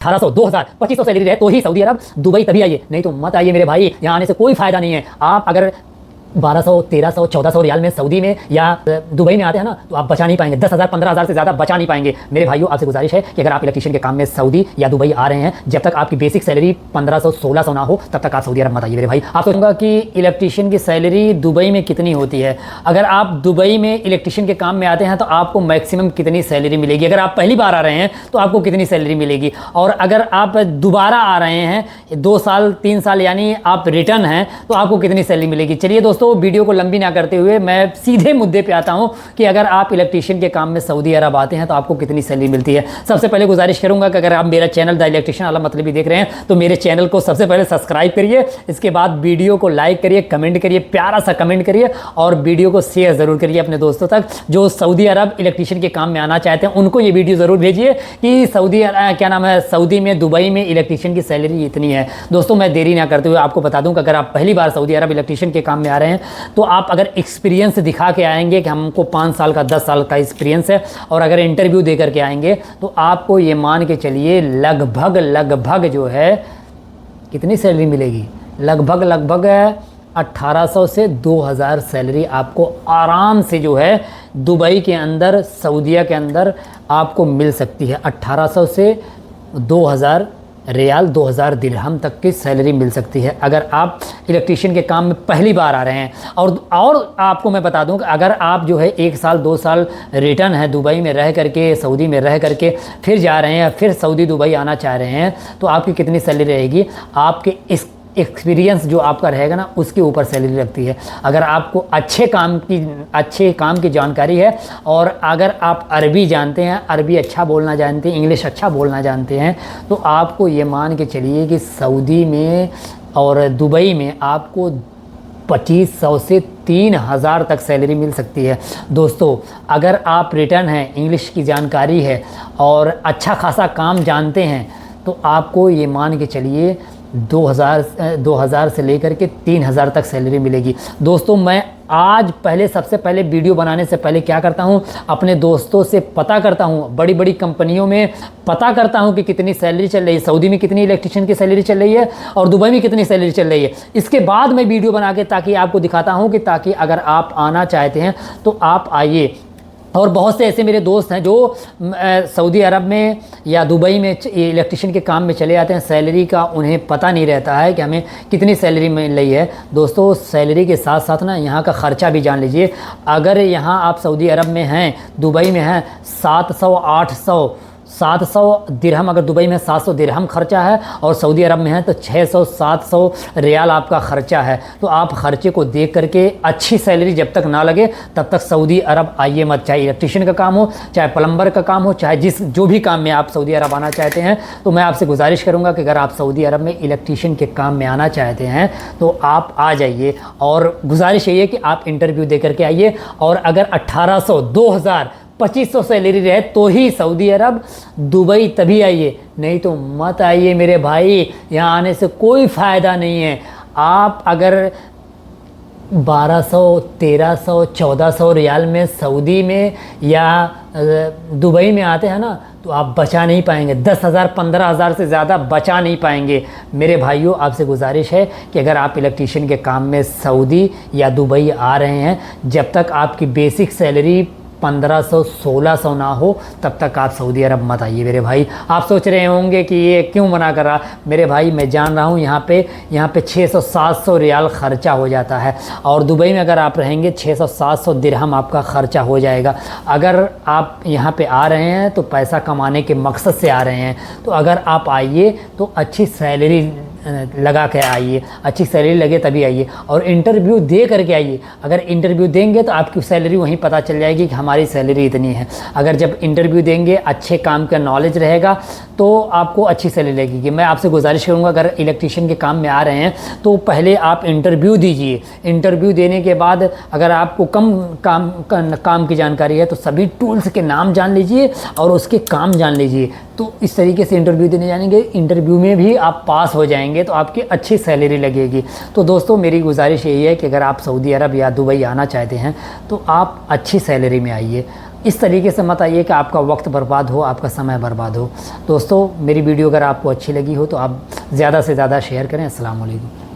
1800, 2000, 2500 salary रहे तो ही Saudi अरब, Dubai तभी आइए, नहीं तो मत आइए मेरे भाई। यहाँ आने से कोई फायदा नहीं है। आप अगर 1200, 1300, 1400 रियाल में सऊदी में या दुबई में आते हैं ना, तो आप बचा नहीं पाएंगे। 10,000, 15,000 से ज़्यादा बचा नहीं पाएंगे। मेरे भाइयों, आपसे गुजारिश है कि अगर आप इलेक्ट्रीशियन के काम में सऊदी या दुबई आ रहे हैं, जब तक आपकी बेसिक सैलरी 1500, 1600 ना हो, तब तक आप सऊदी अरब मत आइए मेरे भाई। आप सोचूंगा कि इलेक्ट्रीशियन की सैलरी दुबई में कितनी होती है। अगर आप दुबई में इलेक्ट्रीशियन के काम में आते हैं तो आपको मैक्सिमम कितनी सैलरी मिलेगी। अगर आप पहली बार आ रहे हैं तो आपको कितनी सैलरी मिलेगी, और अगर आप दोबारा आ रहे हैं 2 साल 3 साल यानी आप रिटर्न हैं, तो आपको कितनी सैलरी मिलेगी। चलिए दोस्तों, वीडियो को लंबी ना करते हुए मैं सीधे मुद्दे पे आता हूं कि अगर आप इलेक्ट्रीशियन के काम में सऊदी अरब आते हैं तो आपको कितनी सैलरी मिलती है। सबसे पहले गुजारिश करूंगा कि अगर आप मेरा चैनल द इलेक्ट्रीशियन आलम मतलबी देख रहे हैं तो मेरे चैनल को सबसे पहले सब्सक्राइब करिए, इसके बाद वीडियो को लाइक करिए, कमेंट करिए, प्यारा सा कमेंट करिए, और वीडियो को शेयर ज़रूर करिए अपने दोस्तों तक जो सऊदी अरब इलेक्ट्रीशियन के काम में आना चाहते हैं। उनको ये वीडियो ज़रूर भेजिए कि सऊदी में, दुबई में इलेक्ट्रीशियन की सैलरी इतनी है। दोस्तों, मैं देरी ना करते हुए आपको बता दूं कि अगर आप पहली बार सऊदी अरब इलेक्ट्रीशियन के काम में आ रहे हैं तो आप अगर एक्सपीरियंस दिखा के आएंगे कि हमको 5 साल का 10 साल का एक्सपीरियंस है, और अगर इंटरव्यू दे करके आएंगे तो आपको ये मान के चलिए लगभग जो है कितनी सैलरी मिलेगी, लगभग 1800 से 2000 सैलरी आपको आराम से जो है दुबई के अंदर, सऊदीया के अंदर आपको मिल सकती है। 1800 से 2000 रियाल, 2000 दिरहम तक की सैलरी मिल सकती है अगर आप इलेक्ट्रीशियन के काम में पहली बार आ रहे हैं। और आपको मैं बता दूं कि अगर आप जो है 1 साल 2 साल रिटर्न है, दुबई में रह करके, सऊदी में रह करके फिर जा रहे हैं, फिर सऊदी दुबई आना चाह रहे हैं, तो आपकी कितनी सैलरी रहेगी, आपके इस एक्सपीरियंस जो आपका रहेगा ना उसके ऊपर सैलरी लगती है। अगर आपको अच्छे काम की जानकारी है, और अगर आप अरबी जानते हैं, अरबी अच्छा बोलना जानते हैं, इंग्लिश अच्छा बोलना जानते हैं, तो आपको ये मान के चलिए कि सऊदी में और दुबई में आपको 2500 से 3000 तक सैलरी मिल सकती है। दोस्तों, अगर आप रिटर्न हैं, इंग्लिश की जानकारी है और अच्छा खासा काम जानते हैं, तो आपको ये मान के चलिए 2000 से लेकर के 3000 तक सैलरी मिलेगी। दोस्तों, मैं आज सबसे पहले वीडियो बनाने से पहले क्या करता हूं, अपने दोस्तों से पता करता हूं, बड़ी बड़ी कंपनियों में पता करता हूं कि कितनी सैलरी चल रही है, सऊदी में कितनी इलेक्ट्रीशियन की सैलरी चल रही है और दुबई में कितनी सैलरी चल रही है। इसके बाद मैं वीडियो बना के ताकि आपको दिखाता हूं कि ताकि अगर आप आना चाहते हैं तो आप आइए। और बहुत से ऐसे मेरे दोस्त हैं जो सऊदी अरब में या दुबई में इलेक्ट्रीशियन के काम में चले जाते हैं, सैलरी का उन्हें पता नहीं रहता है कि हमें कितनी सैलरी मिल रही है। दोस्तों, सैलरी के साथ साथ ना यहाँ का ख़र्चा भी जान लीजिए। अगर यहाँ आप सऊदी अरब में हैं, दुबई में हैं, 700 दिरहम, अगर दुबई में 700 दिरहम खर्चा है और सऊदी अरब में है तो 600-700 रियाल आपका ख़र्चा है। तो आप ख़र्चे को देख करके अच्छी सैलरी जब तक ना लगे तब तक सऊदी अरब आइए मत। चाहे इलेक्ट्रीशियन का काम हो, चाहे प्लम्बर का काम हो, चाहे जो भी काम में आप सऊदी अरब आना चाहते हैं, तो मैं आपसे गुजारिश करूँगा कि अगर आप सऊदी अरब में इलेक्ट्रीशियन के काम में आना चाहते हैं तो आप आ जाइए। और गुजारिश यही है कि आप इंटरव्यू दे करके आइए। और अगर 1800, 2000, 2500 सैलरी रहे तो ही सऊदी अरब, दुबई तभी आइए, नहीं तो मत आइए मेरे भाई। यहाँ आने से कोई फ़ायदा नहीं है। आप अगर 1200, 1300, 1400 रियाल में सऊदी में या दुबई में आते हैं ना, तो आप बचा नहीं पाएंगे। 10,000, 15,000 से ज़्यादा बचा नहीं पाएंगे। मेरे भाइयों, आपसे गुजारिश है कि अगर आप इलेक्ट्रीशियन के काम में सऊदी या दुबई आ रहे हैं, जब तक आपकी बेसिक सैलरी 1500, 1600 ना हो तब तक आप सऊदी अरब मत आइए मेरे भाई। आप सोच रहे होंगे कि ये क्यों मना कर रहा। मेरे भाई, मैं जान रहा हूँ यहाँ पे 600-700 रियाल ख़र्चा हो जाता है, और दुबई में अगर आप रहेंगे 600-700 दिरहम आपका ख़र्चा हो जाएगा। अगर आप यहाँ पे आ रहे हैं तो पैसा कमाने के मकसद से आ रहे हैं, तो अगर आप आइए तो अच्छी सैलरी लगा के आइए, अच्छी सैलरी लगे तभी आइए, और इंटरव्यू दे करके आइए। अगर इंटरव्यू देंगे तो आपकी सैलरी वहीं पता चल जाएगी कि हमारी सैलरी इतनी है। अगर जब इंटरव्यू देंगे, अच्छे काम का नॉलेज रहेगा तो आपको अच्छी सैलरी लगेगी। मैं आपसे गुजारिश करूंगा, अगर इलेक्ट्रीशियन के काम में आ रहे हैं तो पहले आप इंटरव्यू दीजिए। इंटरव्यू देने के बाद अगर आपको कम काम की जानकारी है तो सभी टूल्स के नाम जान लीजिए और उसके काम जान लीजिए। तो इस तरीके से इंटरव्यू देने जाएंगे, इंटरव्यू में भी आप पास हो जाएंगे तो आपकी अच्छी सैलरी लगेगी। तो दोस्तों, मेरी गुजारिश यही है कि अगर आप सऊदी अरब या दुबई आना चाहते हैं तो आप अच्छी सैलरी में आइए। इस तरीके से मत आइए कि आपका वक्त बर्बाद हो, आपका समय बर्बाद हो। दोस्तों, मेरी वीडियो अगर आपको अच्छी लगी हो तो आप ज़्यादा से ज़्यादा शेयर करें। अस्सलाम वालेकुम।